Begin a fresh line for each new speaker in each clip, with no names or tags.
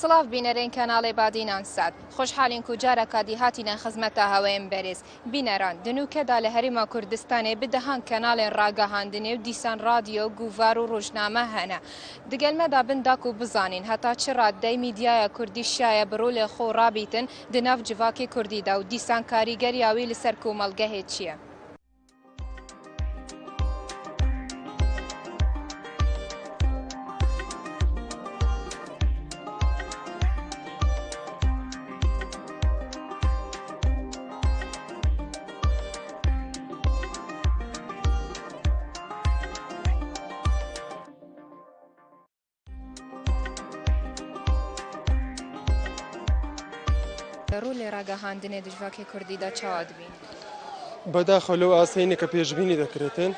سڵاو بینەرێن کەناڵێ بادینان سات خۆشحالین و جارەکە دیهاتینە خزمەتە هەوەیەن بەرز بینەران دنوکەدا لە هەریما کوردستانێ بدەهان کەناڵێن ڕاگەهاندنێ و دیسان رادیۆ گوڤار و ڕۆژنامە هەنە دگەلمەدا بنداک و بزانین هەتا چ ڕاددەی میدیایە کوردی شایە بڕۆ لێ خۆ ڕابیتن دناف جڤاکی کوردیدا و دیسان کاریگەریاوی لەسەر کۆمەڵگەهێ چییە؟ ڕوو لێ ڕاگەهاندنێ دژواکی کوردیدا چاوا دەبین
بەداخەوە لەو ئاسەینە کە پێشبینی دەکرێتن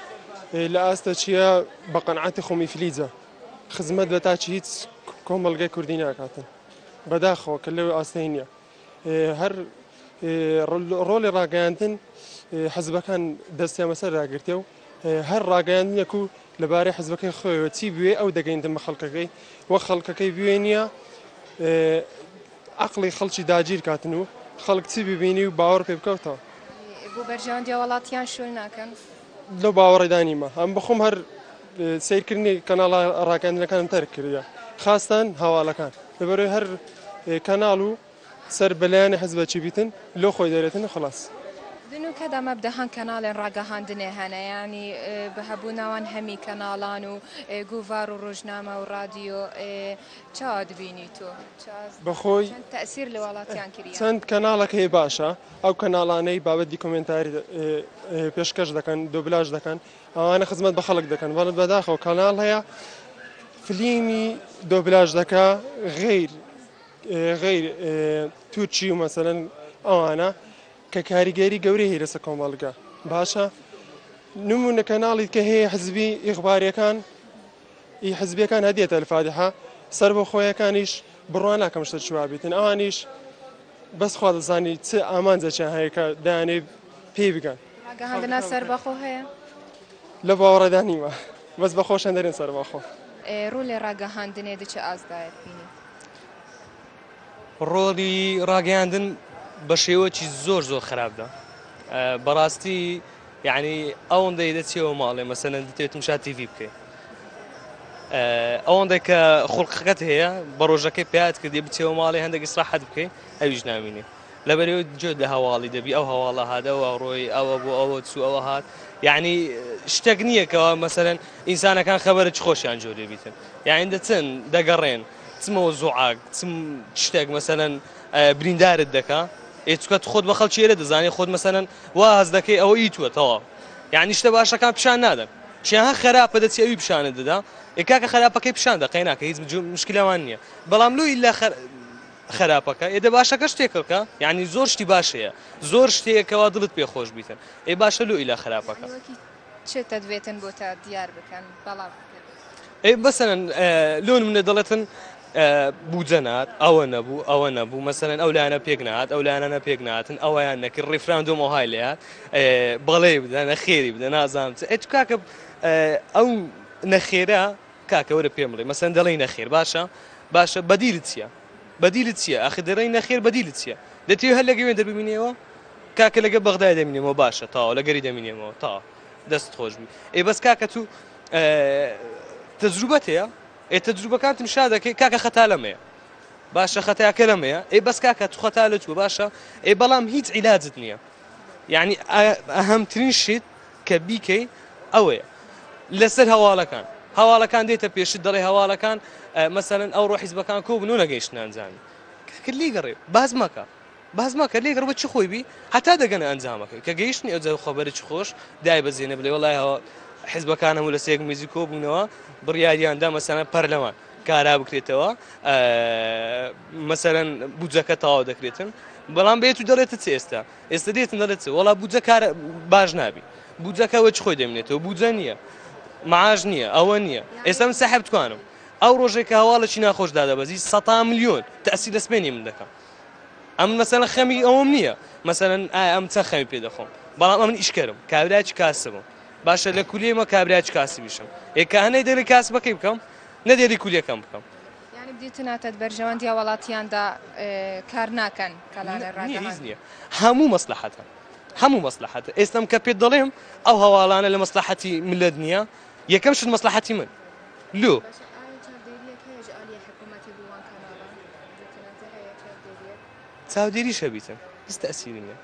لە ئاستە چییە بە قەنعەتی خۆمی فلیجە خزمەت بە تاچی هیچ کۆمەڵگەی کوردی ناکاتن بەداخەوە کە لەو ئاسەینە هەر ڕۆڵی ڕاگەیاندن حەزبەکان دەستیان بەسەر راگرتێ و هەر ڕاگەیاندنێک و لەبارەی حەزبەکەی خۆیەوە چی بوێ ئەو دەگەیندن بە خەڵکەکەی وەک خەڵکەکەی بوێ نییە عقلی خەڵکی داگیر کاتن و خەڵک چی ببینی و باوەڕ پێ بکەوتەوە
بۆ بەرژەوەندی وڵاتیان شول ناکەن
لەو باوەڕێدانیمە ئەم بخۆم هەر سیرکردنی کەناڵ ڕاگەاندنەکانم تەرک کردە خاستان هەواڵەکان لەبەرەوەی هەر کەناڵ و سەر بەلایەنی حەزبەکی بیتن لۆ خۆی دەرێتن خلاص
دنوکەدا مە بدەهان کەناڵێن ڕاگەهاندنێ هەنە ینی بەهەبووناوان هەمی کەناڵان و گوڤار و ڕۆژنامە و رادیۆ چاوا دبینی تۆ
بەخۆی
تەسیر لە وڵاتیان کردی
چەند کەناڵەکە هەیە باشە ئەو کەناڵانەی بابەتی کۆمنتاری پێشکەش دەکەن دۆبلاژ دەکەن ئەوانە خزمەت بە خەڵک دەکەن بەڵام بەداخەوە کەناڵ هەیە فلیمی دۆبلاژ دەکا غیر تورکی و مەسەلەن ئەوانە کە کاریگەری گەورەی هەیە لەسەر کۆمەڵگە باشە نمونە کەناڵی کە هەیە حزبی ئیخباریەکان حزبیەکان هەدێتە الفادحە سەر بۆ خۆیەکانیش بڕوان ناکەم شتە چوابێتن ئەوانیش بەس خوا دەزانی چ ئامانجێکیان هەیە کە دایانێ پێی بگەن
ڕاگەهاندنا سەر بەخۆ هەیە
لە باوەڕێدا نیمە بەس بەخۆشیان دەرێن سەر بەخۆ
ڕوو لێ ڕاگەهاندنێ دچ ئازدایەت بینی
ڕۆڵی ڕاگەیاندن بە شێوەکی زۆر خراپدا بەڕاستی یعنی ئەوەندەی دەچێەوە ماڵێ مەسەلەن دەتێت مشا تیڤی بکەیت ئەوەندەی کە خوڵقەکەت هەیە بە ڕۆژەکەی پێات کردی بچێەوە ماڵێ هەندێک ئیسراحەت بکەیت ئەویش نامینێ لەبەرەوەی جۆ لە هەواڵی دەبی ئەو هەواڵە هادەوە ڕۆی ئەوە بۆ ئەوە چوو ئەوە هات یعنی شتێک نییەکەوە مەسەلەن ئینسانەکان خەبەرە چ خۆشیان جۆرێ بیتن یعنی دەچن دەگەڕێن چمەوە زوعاک چم شتێک مەسەلەن بریندارت دەکا ئێچکەت خۆت بە خەڵکیێرە دەزانێت خۆت مەسەلەن واز دەکەی ئەوە ئیتوەتەوە یعنی شتە باشەکان پیشان نادەن چیان خراپە دەچی ئەوی پیشانت دەدا ئێکاکە خراپەکەی پیشان دەقەی ناکە هیچ مشکلەوان نییە بەڵام لۆی لە خراپەکە ئێدە باشەکە شتێکەکە یعنی زۆر شتی باشەیە زۆر شتێکەوە دڵت پێخۆش بیتن ئێ باشە لۆی لە خراپەکە
چێتە دوێتن بۆ تا دیار بکەن بەڵام
ئێ بەسەرەن لۆن منە دەڵێتن بوجەنات ئەوە نەبوو مەسەرەن ئەو لایەنە پێک نهات ئەو لایەنە پێک نهاتن ئەویان نەکرد ڕیفراندۆم وهای لێات بەڵێ بدە نەخێری بدە نازانم ئەچ کاکە ئەو نەخێرە کاکە وەرە پێم بڵێ مەسەرەن دەڵێی نەخێر باشە بەدیلت چییە ئاخر دەڕێی نەخێر بەدیلت چییە دەتوێت هەر لەگەوێن دەبینێەوە کاکە لەگە بەغدای دەمینێمەوە باشە تاوە لەگەری دەمینێمەوە تا دەست خۆش بی ئێ بەس کاکە تو تەجروبەت هەیە تەجروبەکانتم شا دەکەی کاکە خەتا لەمەیە باشە خەتاکە لەمەیە ئێ بەس کاکە تو خەتا لە توە باشە ئێ بەڵام هیچ عیلاجت نییە یعنی ئەهەمترین شت کە بیکەی ئەوەیە لەسەر هەواڵەکان دێتە پێشت دەڵێ هەواڵەکان مەسەلەن ئەو ڕۆ حیزبەکان کۆبن و نەگەیشتن ئەنجامی کرد لیگەڕێ باز مەکە لێگەڕ بە چی خۆی بی هەتا دەگەنە ئەنجامەکەی کە گەیشتنی ئەوجە خەبەرێکی خۆش دای بەزێنە بڵێ وەڵایەوە حیزبەکان هەموو لە سێک میزی کۆبوونەوە بڕیاریاندا مەسەلەن پەرلەمان کارا بکرێتەوە مەسەلەن بودجەکە تەواو دەکرێتن بەڵام بێت و دەڵێتە چ ئێستا دێتن دەڵێت وەڵا بودجە کارە باش نابی بودجەکەوە چ خۆی دەمێنێتەوە بودجە نییە معاش نییە ئەوە نییە ئێستا من سەحب توانم ئەو ڕۆژێک کە هەواڵەکی ناخۆش دادەبەزی 100 ملیۆن تەسی دەسپێنی من دەکەم ئەم مەسەلەن خەمی ئەوم نییە مەسەلەن ئەم چەند خەمی پێ دەخۆم بەڵام ئەمن ئیشکەرم کابراایکی کاسبم باشە لە کولیەمە کابراایکی کاسی بیشم ئێکە هەنەی دەری کاس بەکەی بکەم نەدێری کولیەکەم بکەم
دیتناتت بەرژەوەندی وڵاتیاندا کار ناکەن کەلانە ڕاگەهاند
نییە هەموو مەسلحەتە هەموو مەسلحەتە ئێستام کە پێت دەڵێم ئەو هەواڵانە لە مەسلحەتی ملت نییە یەکەم شت مەسلحەتی من لۆ چاودێری شەبیتن بس تەسیری نیە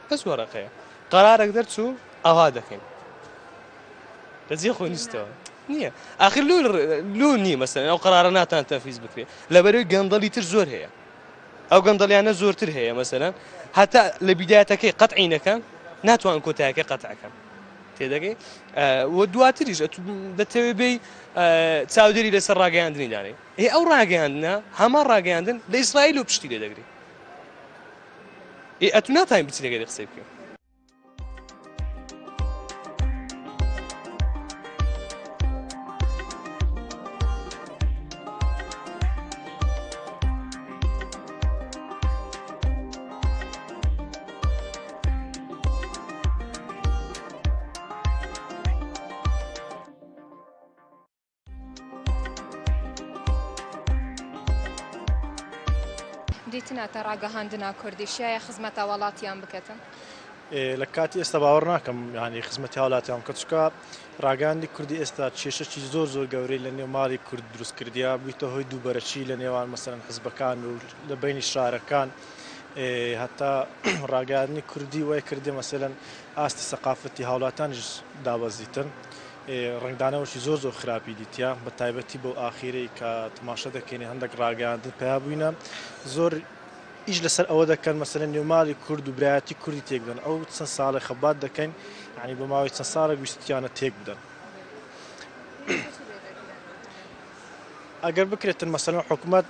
بەس وەرەقەیە قەرارێک دەرچوو ئەوا دەکەین لەجێ خۆی نیستەوە نییە ئاخر لۆ نی مەسەلەن ئەو قەرارە ناتان تەنفیز بکرێت لەبەرەوەی گەندەڵی تر زۆر هەیە ئەو گەندەڵیانە زۆرتر هەیە مەسەلەن هەتا لە بیدایەتەکەی قەتعینەکەن ناتوان کۆتایەکە قەتعەکەن تێدەگەی وە دواتریش دەتەوێت بێ چاودێری لەسەر ڕاگەیاندنی دانێ ئەو ڕاگەیاندنە هەمان ڕاگەیاندن لە ئیسرائیل و پشتی لێ دەگری ئەتو ناتوانین بچی لەگەری قسەی بکەین
دیتناتە ڕاگەهاندنا کوردیشایە خزمەتە وڵاتیان بکەتن
لە کاتی ئێستا باوەڕ ناکەم ینی خزمەتی وڵاتیان کە چکە ڕاگەاندی کوردی ئێستا کێشەی زۆر گەورەی لە نێو ماڵی کورد دروست کردیا بوویتە هۆی دووبەرەچی لە نێوان مەسەرەن حزبەکان و لە بینی شارەکان هەتا ڕاگەاندنی کوردی وای کردی مەسەلەن ئاستی سەقافەتی هاوڵاتانیش دابەزیتن ڕنگدانەوەشی زۆر خراپی دیتیا بە تایبەتی بۆ ئاخیرەی کە تماشە دەکەینی هەندێک ڕاگەاندن پیا بووینە زۆر ئیش لەسەر ئەوە دەکەن مەسەلەن نێوماڵی کورد و برایەتی کوردی تێک بدەن ئەو چەند ساڵی خەبات دەکەین ینی بە ماوەی چەند ساڵێک ویستیانە تێک بدەن ئەگەر بکرێتن مەسەلەن حکوومەت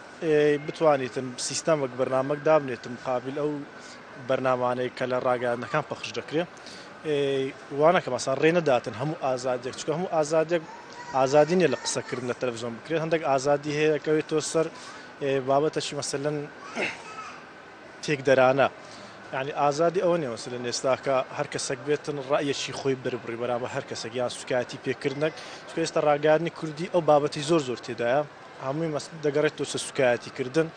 بتوانیتن سیستەمێک بەرنامەک دابنێتن مقابل ئەو بەرنامانەی کە لە ڕاگەاندنەکان پەخش دەکرێت وانە کە مەسان ڕێنەداتن هەموو ئازادێک چکە هەموو ئازادێک ئازادی نیە لە قسەکردن لە تەلەڤیزیۆن بکرێت هەندێک ئازادی هەیە دەکەوێتەوە سەر بابەتەشی مەسەلەن تێکدەرانە یعنی ئازادی ئەوە نیە مەسەلەن ئێستاکە هەر کەسێک بێتن ڕایەکی خۆی بربڕی بەرامبەر هەر کەسێک یان سوکایەتی پێکردنەک چکە ئێستا ڕاگەاندنی کوردی ئەو بابەتی زۆر تێدایە هەمووی دەگەڕێتەوە سەر سوکایەتیکردن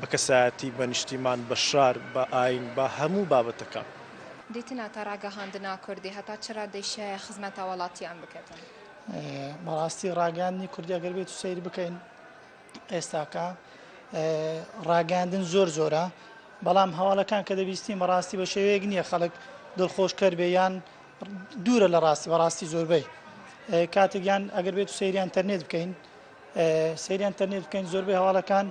بە کەسایەتی بە نیشتیمان بە شار بە ئاین بە هەموو بابەتەکە
دیتناتە ڕاگەهاندنا کوردی هەتا چرا دەیشایە خزمەتە وڵاتیان بکەتن
بەڕاستی ڕاگەاندنی کوردی ئەگەر بێت و سەیر بکەین ئێستاکە ڕاگەاندن زۆرە بەڵام هەواڵەکان کە دەبیستیم بەڕاستی بە شێوەیەک نییە خەڵک دڵخۆشکەر بێ یان دوورە لە ڕاستی بەڕاستی زۆربەی کاتێکیان ئەگەر بێت و سەیری ئینتەرنێت بکەین سەیری ئینتەرنێت بکەین زۆربەی هەواڵەکان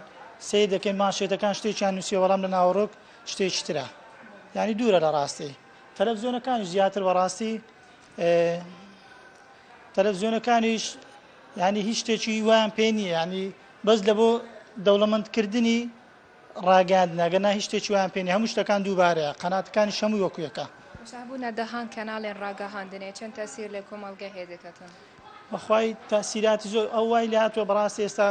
سیر دەکەین ماشێتەکان شتێکیان نووسیە بەڵام لە ناوەڕۆک شتێکی ترە ینی دوورە لە ڕاستی تەلەڤیزیۆنەکانیش زیاتر بەڕاستی تەلەڤیزیۆنەکانیش ینی هیچ شتێکی وایان پێ نییە ینی بەس لە بۆ دەوڵەمەندکردنی ڕاگەاندنەگەنا هیچ شتێکی وایان پێ نییە هەموو شتەکان دووبارەیە قەناتەکانی هەمووی وەکوویەکە
بوونە دەهان کەناڵێن ڕاگەهاندنێ چەند تەسیر لێ کۆمەڵگە هەیە دەکەتن
بەخوای تاسیراتی زۆر ئەو وای لە هاتووە بەڕاستی ئێستا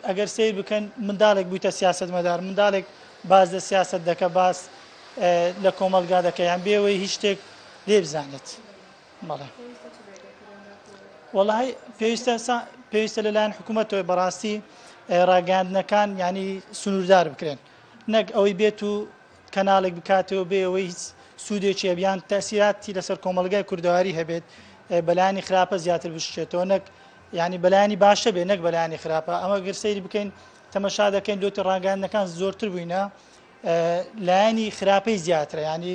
ئەگەر سیر بکەن منداڵێک بوویتە سیاسەتمەدار منداڵێک باز لە سیاست دەکە باس لە کۆمەلگا دەکە یان بێەوەی هیچ شتێک لێ بزانێت بەڵێ وەڵای پێویستە لەلایەن حکوومەتەوەی بەڕاستی ڕاگەاندنەکان ینی سنووردار بکرێن نەک ئەوەی بێت و کەناڵێک بکاتەوە بێ ئەوەی هیچ سوودێکی بیان تەسیراتی لەسەر کۆمەلگای کوردەواری هەبێت بەلایانی خراپە زیاتر بشتێتەوە نەک ینی بەلایانی باشە بێ نەک بەلایانی خراپە ئەمە گەر سەیری بکەین تەمەشا دەکەین دوتی ڕاگەاندنەکان زۆرتر بووینە لایانی خراپەی زیاترە ینی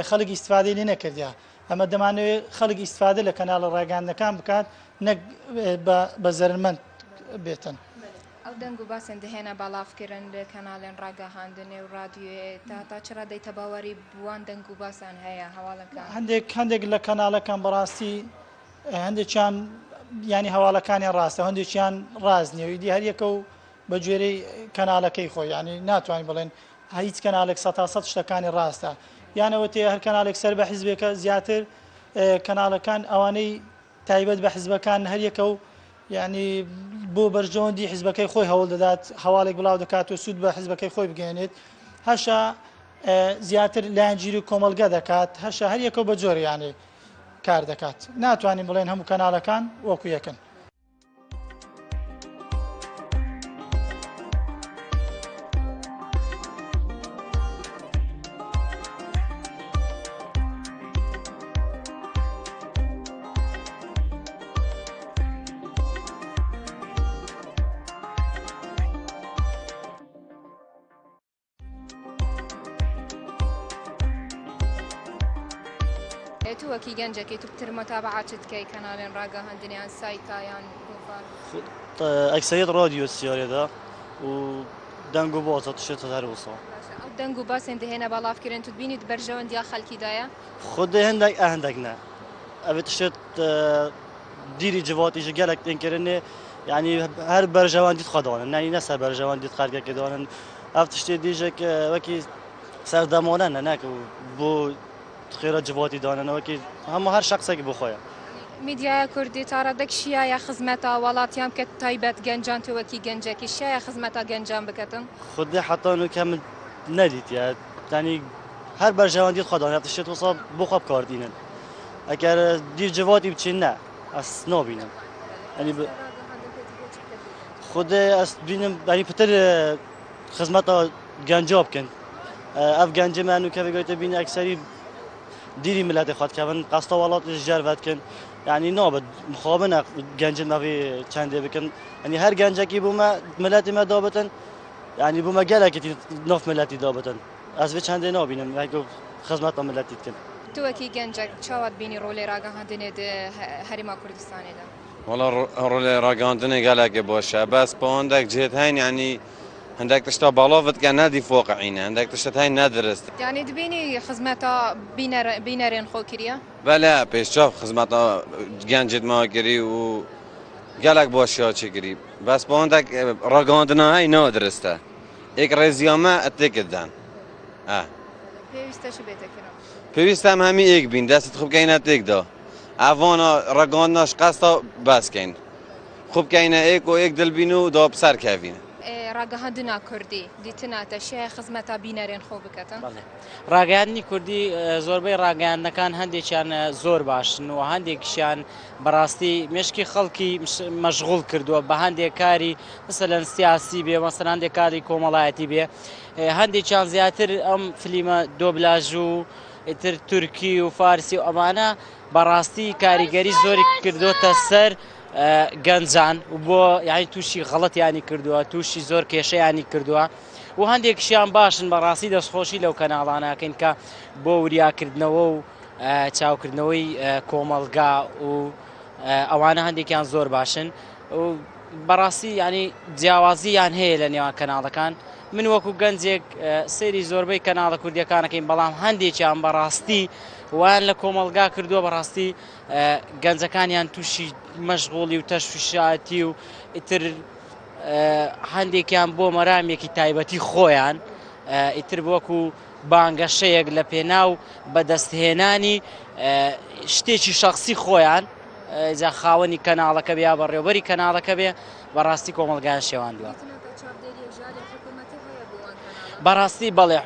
خەڵک ئیستفادەی لێ نەکردیا ئەمە دەمانەوێت خەڵک ئیستفادە لە کەناڵە ڕاگەاندنەکان بکات نەک بە زەرمەند بێتن
ئەو دەنگ و باسن دەهێنە باڵافکردن لە کەناڵێن ڕاگەهاندنێ و رادیۆێ تا چرا دەیتە باوەری بوان دەنگ و باسان هەیە هەواڵەکان
هەندێک لە کەناڵەکان بەڕاستی هەندێکیان ینی هەواڵەکانیان ڕاستە هەندێکیان ڕاز نیە ئیدی هەریەکە و بە گوێرەی کەناڵەکەی خۆی ینی ناتوانین بڵێن هیچ کەناڵێک 100 شتەکانی ڕاستە یانەوە تێ هەر کەناڵێک سەر بە حیزبێکە زیاتر کەناڵەکان ئەوانەی تایبەت بە حیزبەکان هەریەکە و ینی بۆ بەرژەوەندی حیزبەکەی خۆی هەوڵ دەدات هەواڵێک بڵاو دەکات و سوود بە حیزبەکەی خۆی بگەێنێت هەشە زیاتر لایەنگیری و کۆمەلگە دەکات هەشە هەریەکە بە جۆر یانی کار دەکات ناتوانین بڵێن هەموو کەناڵەکان وەکو یەکن
تو وەکی گەنجێکی تو بتر مەتابعات دکەی کەناڵێن ڕاگەهاندنیان سایتایان گوڤار
ئەکسەریت رادیۆ سیارێدا و دەنگ و بازە تشێتە هەر وسا
ئەو دەنگ و باسێن دەهێنە بەڵافکردن تو بینیت بەرژەوەندیا خەڵکیدایە
خودی هەندێک هەندێک نە ئەوێت تشێت دیری جواتیژە گەلێک تێنکردنێ یعنی هەر بەرژەوەندیت خەدانن نانی نەسەر بەرژەوەندیت خەرگەکەدانن ئەف تشتێ دیژێک وەکی سەردەمانە نەک بۆ خێرە جواتی دانەوەکی هەموو هەر شخصێکی بۆ خۆیە
میدیایە کوردی تاڕەدەک شیایە خزمەتە وڵاتیان کە تایبەت گەنجان تو وەکی گەنجێکی شایە خزمەتە گەنجان بکەتن
خودی حتان و کە من نەدیت ینی هەر بەرژەوەندیت خەدانە تشتێت وسا بۆ خۆ بکاردینن ئەگەر دیر جواتی بچین نە ئەس نابینم ینی خودی ئەس بینم ینی پتر خزمەتە گەنجا بکەن ئەف گەنجمان و کە بگویتە بینی ئەکسەری دیری ملەتی خۆتکەون قەستە وڵاتی ژەرڤەتکن یعنی نابێت مخابنە گەنجن مەوی چەندێ بکەن ینی هەر گەنجێکی بوومە ملەتی مە دابتن ینی بوومە گەلێکی نۆف ملەتی دابتن ئەس بێ چەندێ نابینم خزمەتە ملەتی بکەن
تو وەکی گەنجێک چاوات بینی ڕۆڵی ڕاگەهاندنێت هەریما کوردستانێدا
والله ڕۆڵی ڕاگەهاندنێ گەلێکی باشە بەس بۆ هەندێک جێت هەین ینی هەندێک تشتا باڵاوت کە نادی فۆقعینە هەندێک تشت هەین نادرست
یعنی دبینی خزمەتە بینەرێن خۆکریە
بەلا پێشچاو خزمەتە گەنجت ماگیری و گەلێک باشیا چێگیری بەس بۆ هەندێک ڕاگەهاندنە هەی نادرستە ئێک ڕێزیامە ئەتێکتدان
پێویستەش بێتەکەەوە
پێویستە ئەم هەمی ئێک بین دەستت خوبکەینە تێکدا ئەڤۆنە ڕگەاندناش قەستە باسکەین خوبکەینە ئێک و ئێک دڵبین و دۆ بسەر کەڤینە
ڕاگەهاندنا کوردی دیتناتە شێ خزمەتە بینەرێن خۆ بکەتن
ڕاگەاندنی کوردی زۆربەی ڕاگەاندنەکان هەندێکیان زۆر باشن و هەندێکیشیان بەڕاستی مشکی خەڵکی مەشغوڵ کردووە بە هەندێک کاری مثلەن سیاسی بێ مەسەن هەندێک کاری کۆمەڵایەتی بێ هەندێکیان زیاتر ئەم فلیمە دۆبلاژ و ئیتر تورکی و فارسی و ئەمانە بەڕاستی کاریگەری زۆری کردوتە سەر گەنجان و بۆ یانی تووشی غەڵەتیانی کردووە تووشی زۆر کێشەیانی کردووە و هەندێکشیان باشن بەڕاستی دەستخۆشی لەو کەناڵانەکەین کە بۆ وریاکردنەوە و چاوکردنەوەی کۆمەلگا و ئەوانە هەندێکیان زۆر باشن و بەڕاستی ینی جیاوازییان هەیە لە نێوان کەناڵەکان من وەکو گەنجێک سەیری زۆربەی کەناڵە کوردیەکانەکەین بەڵام هەندێکیان بەڕاستی وان لە کۆمەلگا کردووە بەڕاستی گەنجەکانیان تووشی مەشغوڵی و تەشویشاتی و ئیتر هەندێکیان بۆ مەرامێکی تایبەتی خۆیان ئیتر وەکو بانگەشەیەک لە پێناو بەدەستهێنانی شتێکی شخصی خۆیان جا خاوەنی کەناڵەکە بێ یا بەڕێوەبەری کەناڵەکە بێ بەڕاستی کۆمەلگایان شێواندووە بەڕاستی بەڵێ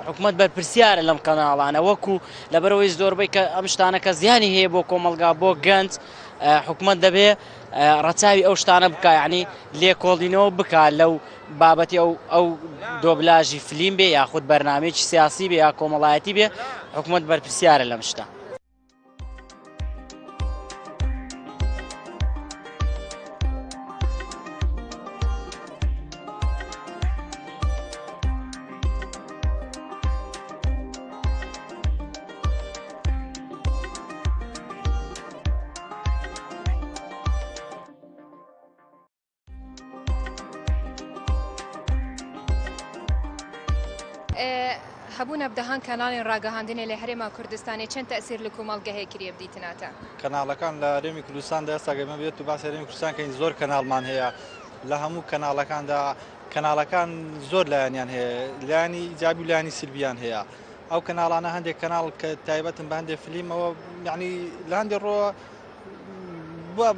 حکومەت بەرپرسیارە لەم کەناڵانە وەکو لەبەرەوەی زۆربەی کە ئەم شتانەکە زیانی هەیە بۆ کۆمەلگا بۆ گەنج حکومەت دەبێ ڕەچاوی ئەو شتانە بکە یعنی لێکۆڵینەوە بکە لەو بابەتی ئەو دۆبلاژی فلیم بێ یاخود بەرنامەیەکی سیاسی بێ یا کۆمەڵایەتی بێ حکومەت بەرپرسیارە لەم شتە
هەبوونە بدەهان کەناڵێن ڕاگەهاندنێ لە هەرێما کوردستانی چەند تەئسیر لە کۆمەڵگە هەیە کریە بدیتناتە
کەناڵەکان لە هەرێمی کوردستاندا ئێستاگەمە بێت و باسی هەرێمی کوردستان کەین زۆر کەناڵمان هەیە لە هەموو کەناڵەکاندا کەناڵەکان زۆر لایەنیان هەیە لایانی ئیجابی و لایانی سلبیان هەیە ئەو کەناڵانە هەندێک کەناڵ کە تایبەتن بە هەندێک فلیمەوە یعنی لە هەندێک ڕۆ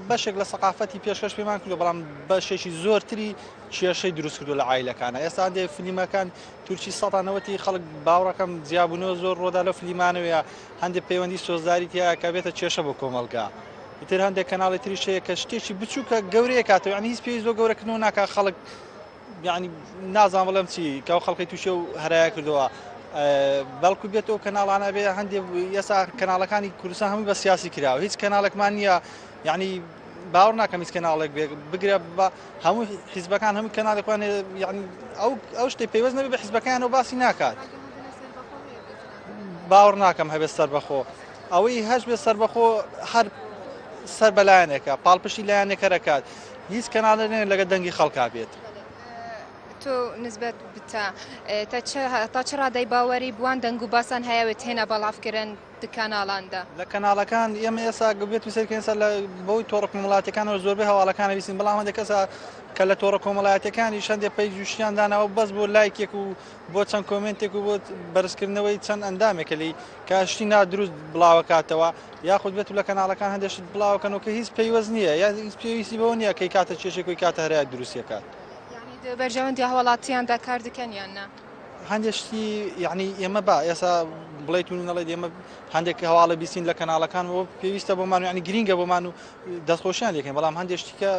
بەشێک لە سەقافەتی پێشکەش پێمان کردو بەڵام بەشێکی زۆرتری کێشەی دروست کردو لە عایلەکانە ئێستا هەندێک فلیمەکان تورکی سەدانەوەتی خەڵک باوڕەکەم جیاببوونەوە زۆر ڕۆدا لە فلیمانەوەیە هەندێک پەیوەندی سۆزداری تیا کە بێتە کێشە بۆ کۆمەلگا ئیتر هەندێک کەناڵی تریش هەیە کە شتێکی بچووکە گەورەیە کاتەوە یعنی هیچ پێی زۆر گەورەکردنەوە ناکات خەڵک یعنی نازان بەڵێم چی کە خەڵکی تووشە و هەرایە کردووە بەڵکو بێتەوە کەناڵانە بێ هەندێک ئێستا کەناڵەکانی کوردستان هەمووی بە سیاسی کراوە هیچ کەناڵێکمان نییە یعنی باوەڕ ناکەم هیچ کەناڵێک بگرێ بە هەموو حیزبەکان هەموو کەناڵێکوان یعنی ئەو شتێک پێوەست نەبێ بە حیزبەکانەوە باسی ناکات باوەڕ ناکەم هەبێت سەر بەخۆ ئەوەی هەش بێت سەربەخۆ هەر سەر بەلایەنێکە پاڵپشتی لایەنێکە دەکات هیچ کەناڵێنێ لەگە دەنگی خەڵکا بێت.
تۆ نسبەت بتە تا چ ڕادەی باوەری بوان دەنگ و باسان هەیەوێت هێنا بەڵافکردن کەناڵاندا
لە کەناڵەکان ئێمە ئێستا گوێت وسەرکەسە لە بەوەی تۆڕە کۆمەڵاتەکانەوە زۆربەی هەواڵەکانە بیستین بەڵام هەندێک کەسە کە لە تۆڕە کۆمەڵایەتەکانی شەندێ پێی جوشیان داناوە بەس بۆ لایکێک و بۆ چەند کۆمنتێک و بۆ بەرزکردنەوەی چەند ئەندامێکە لی کاشتی نادروست بڵاوکاتەوە یاخود بێت لە کەناڵەکان هەندێشت بڵاوکەن و کە هیچ پێیوەست نییە یا هیچ پێویستی بەوە نییە کەی کاتە کێشێکۆی کاتە هەرای دروستیەکات
بەرژەوەندی هەوڵاتیاندا کار دەکەن یان نا
هەندێشتی یعنی ئێمە با ئێستا بڵێتون نەڵێت ئێمە هەندێک هەواڵە بیستین لە کەناڵەکانەوە پێویستە بۆمان ینی گرینگە بۆمان و دەستخۆشیان لێکەین بەڵام هەندێشتیکە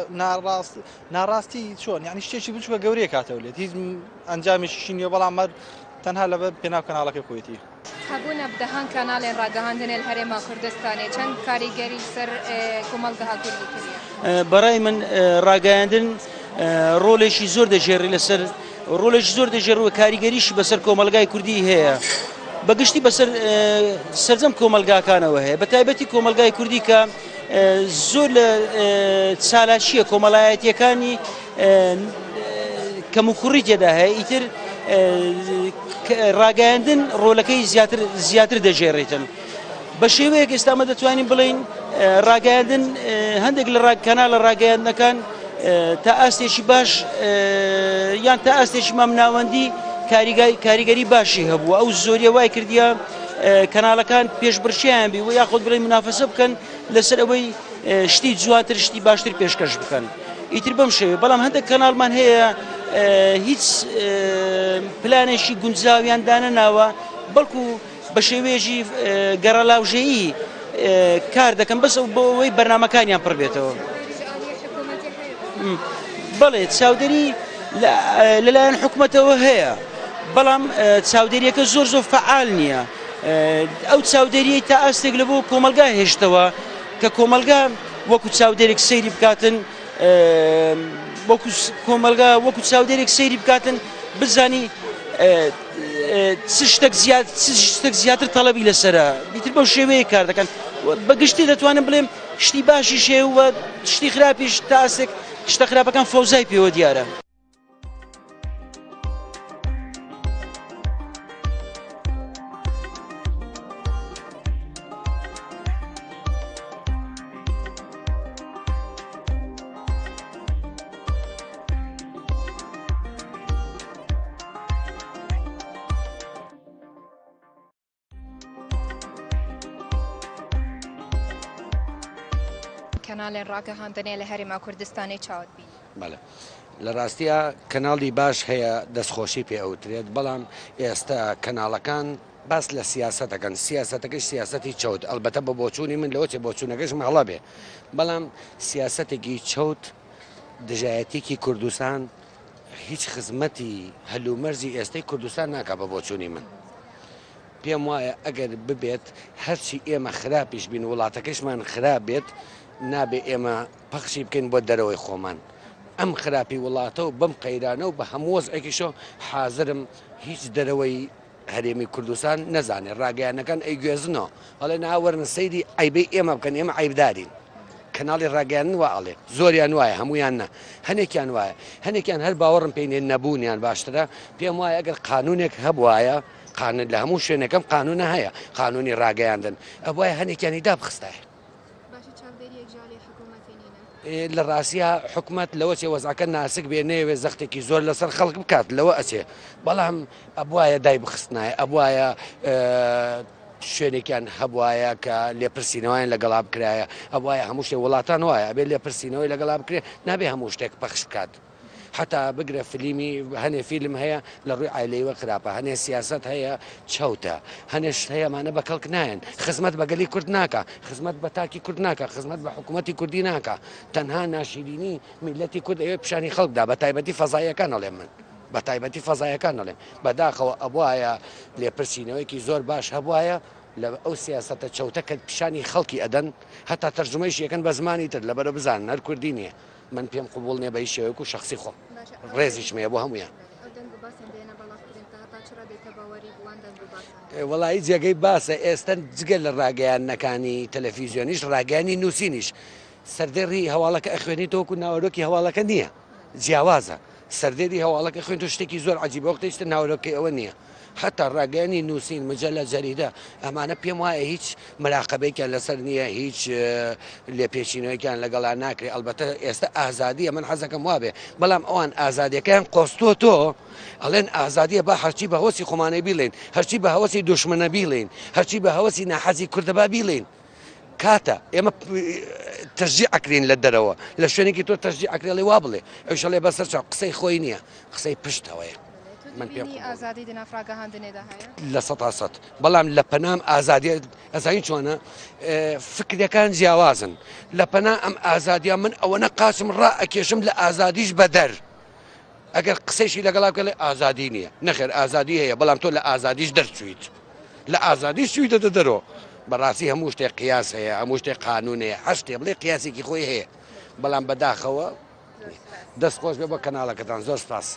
ناڕاستی چۆن یعنی شتێکی بچووە گەورەیە کاتەولێت هیچ ئەنجامێکیشی نییە بەڵام مەر تەنها لەبەر پێناو کەناڵەکەی خۆیەتی
هەبوونە بدەهان کەناڵێن ڕاگەهاندنێ لە هەرێما کوردستانê چەند کاریگەری سەر کۆمەڵگەها کوردی کردیە
بەڕای من ڕاگەیاندن ڕۆڵێکی زۆر دەژێڕی لەسەر ڕۆڵێکی زۆر دەژێڕوە کاریگەریش بەسەر کۆمەلگای کوردی هەیە بەگشتی بەسەر سەرجەم کۆمەلگاکانەوە هەیە بە تایبەتی کۆمەلگای کوردی کە زۆر لە چالاکیە کۆمەڵایەتیەکانی کەموکوڕی تێدا هەیە ئیتر ڕاگەیاندن ڕۆلەکەی زیاتر دەژێڕێتن بە شێوەیەک ئێستامە دەتوانین بڵین ڕاگەیاندن هەندێک لە کەناڵە ڕاگەیاندنەکان تا ئاستێکی باش یان تا ئاستێکی مامناوەندی کاریگەری باشی هەبوو ئەو زۆریە وای کردیە کەناڵەکان پێشبڕشیان بی و یاخۆت بڵێن منافەسە بکەن لەسەر ئەوەی شتی جواتر شتی باشتر پێشکەش بکەن ئیتر بەم شێوێ بەڵام هەندێک کەناڵمان هەیە هیچ پلانێکی گونجاویان دانەناوە بەڵکو بە شێوێژی گەڕەلاوژەیی کار دەکەن بەس بۆ ئەوەی بەرنامەکانیان پڕ بێتەوە بەڵێ چاودێری لەلایەن حکوومەتەوە هەیە بەڵام چاودێریەکە زۆر فعال نییە ئەو چاودێریەی تا ئاستێک لە بۆ کۆمەلگا هێشتەوە کە کۆمەلگا وەکو چاودێرێک سەیری بکاتن کۆمەلگا وەکو چاودێرێک سەیری بکاتن بزانی شتێک زیاتر تەڵەبی لەسەرە بیتر بەو شێوەیە کار دەکەن بەگشتی دەتوانم بڵێم شتی باشی شێ و شتی خراپیش تا ئاستێک شتە خراپەکان فەوزای پێوە دیارە
کەناڵێن ڕاگەهاندنێ لە هەرێما کوردستانی چاوت بین
بەڵێ لە ڕاستیە کەناڵی باش هەیە دەستخۆشی پێ ئەوترێت بەڵام ئێستا کەناڵەکان باس لە سیاسەتەکەن سیاسەتەکەی سیاسەتی چەوت ئەلبەتە بە بۆچوونی من لەوەی بۆچوونەکەش مەڵە بێ بەڵام سیاسەتێکی چەوت دژایەتێکی کوردستان هیچ خزمەتی هەلومەرزی ئێستای کوردستان ناکە بە بۆچوونی من پێم وایە ئەگەر ببێت هەرچی ئێمە خراپیش بین وڵاتەکەشمان خراپ بێت نابێ ئێمە پەخشی بکەین بۆ دەرەوەی خۆمان ئەم خراپی وڵاتە و بەم قەیرانە و بە هەموو وەزعێکیشەوە حازرم هیچ دەرەوەی هەرێمی کوردستان نەزانێ ڕاگەیانەکان ئەیگوێزنەوە ئەڵێ ناوەرن سەیری عیبەی ئێمە بکەن ئێمە عیبدارین کەناڵی ڕاگەیان وە ئەڵێ زۆریان وایە هەمویان نە هەنێکیان وایە هەنێکیان هەر باوەڕم پێینێ نەبوونیان باشترە پێم وایە ئەگەر قانونێک هەبوایە قانون لە هەموو شوێنەکەم قانونە هەیە قانونی ڕاگەیاندن ئەوایە هەنێکیانی دابخستایە لە ڕاستیە حکوومەت لەوە چێ وەزعەکە ناسک بێ نەیەوێ زەختێکی زۆر لەسەر خەڵک بکات لەوە ئەچێ بەڵام ئەبوایە دای بخستنایە ئەبوایە شوێنێکیان هەبوایە کە لێپرسینەوەیان لەگەڵا بکرایە ئەبوایە هەموو شتێ وڵاتان وایە ئەبێ لێپرسینەوەی لەگەڵا بکرێ نابێ هەموو شتێک پەخش بکات حتا بگرە فیلمی هەنێ فیلم هەیە لە ڕووی عایلەیەوە خراپە هەنێ سیاست هەیە چەوتە هەنێش هەیەمانە بە کەڵک نایەن خزمەت بە گەلی کورد ناکە خزمەت بە تاکی کورد ناکە خزمەت بە حکوومەتی کوردی ناکە تەنها ناشیرینی میلەتی کورد ئەوێ پیشانی خەڵکدا بە تایبەتی فەزایەکان ئەڵێم من بە تایبەتی فەزایەکان ئەڵێم بەداخەوە ئەبوایە لێپرسینەوەیکی زۆر باش هەبوایە لە ئەو سیاسەتە چەوتە کە پیشانی خەڵکی ئەدەن هەتا تەرجمەیش یەکەن بە زمانی تر لەبەرە بزانن هەر کوردی نییە من پێم قبول نییە بە هیچ شێوەیەک و شەخسی خۆم ڕێزیش مەیە بۆ هەمویان وڵی جێگەی باسە ئێستا جگە لە ڕاگەیانەکانی تەلەڤیزیۆنیش ڕاگەانی نووسینیش سەردێڕی هەواڵەکە ئەخوێنی تۆکو ناوەرۆکی هەواڵەکە نییە جیاوازە سەردێری هەواڵەکە خوێن تۆ شتێکی زۆر عجیبە وەختێشتە ناوەرۆکی ئەوە نییە حتا ڕاگەیانی نووسین مجلە جەریدە ئەمانە پێم وایە هیچ مراقبەیەکیان لەسەر نییە هیچ لێپێچینەوەیکیان لەگەڵا ناکرێت ئەلبەتە ئێستا ئازادیە من حەزەکەم وابێ بەڵام ئەوان ئازادیەکەیان قۆستۆ تۆ ئەڵێن ئازادیە با هەرچی بە هەوەسی خۆمانەی بیڵێن هەرچی بە هەوەسی دوشمنە بیڵێن هەرچی بە هەوەسی ناحەزی کوردەبا بیڵێن کاتە ئێمە تەشجیع ئەکرین لە دەرەوە لە شوێنێکی تۆ تەشجیع ئەکرێڵی وا بڵێ ئەوشەڵێ بەسەر چاو قسەی خۆی نییە قسەی پشتەوەیە من پێ
ئازادی دنافراگەهاندنێدا هەیە
لە 100 بەڵام لە پەنام ئازادی ئەزانی چۆنە فکرەکان جیاوازن لە پەنا ئەم ئازادیان من ئەوەنە قاچم ڕائەکێشم لە ئازادیش بەدەر ئەگەر قسەیشی لەگەڵا بکە لێ ئازادی نییە نەخێر ئازادی هەیە بەڵام تۆ لە ئازادیش دەرچویت لە ئازادیش چویتە دەرەوە بەڕاستی هەموو شتێک قیاس هەیە هەموو شتێک قانونەیە هەشتێ بڵێ قیاسێکی خۆی هەیە بەڵام بەداخەوە دەست خۆش بێ بە کەناڵەکەتان زۆر سپاس.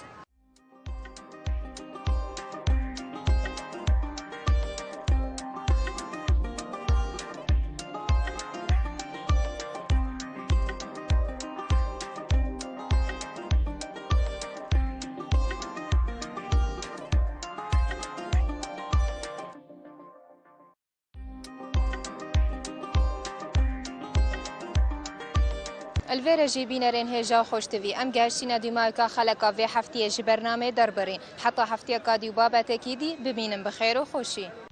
الفيرجي بينرين هجا خوشتوي ام گشتينا ديمايكا خلقا في حفتيه جي برنامج دربرين حتى حفتيه قادي وبابا تكيدي ببينن بخير وخوشي.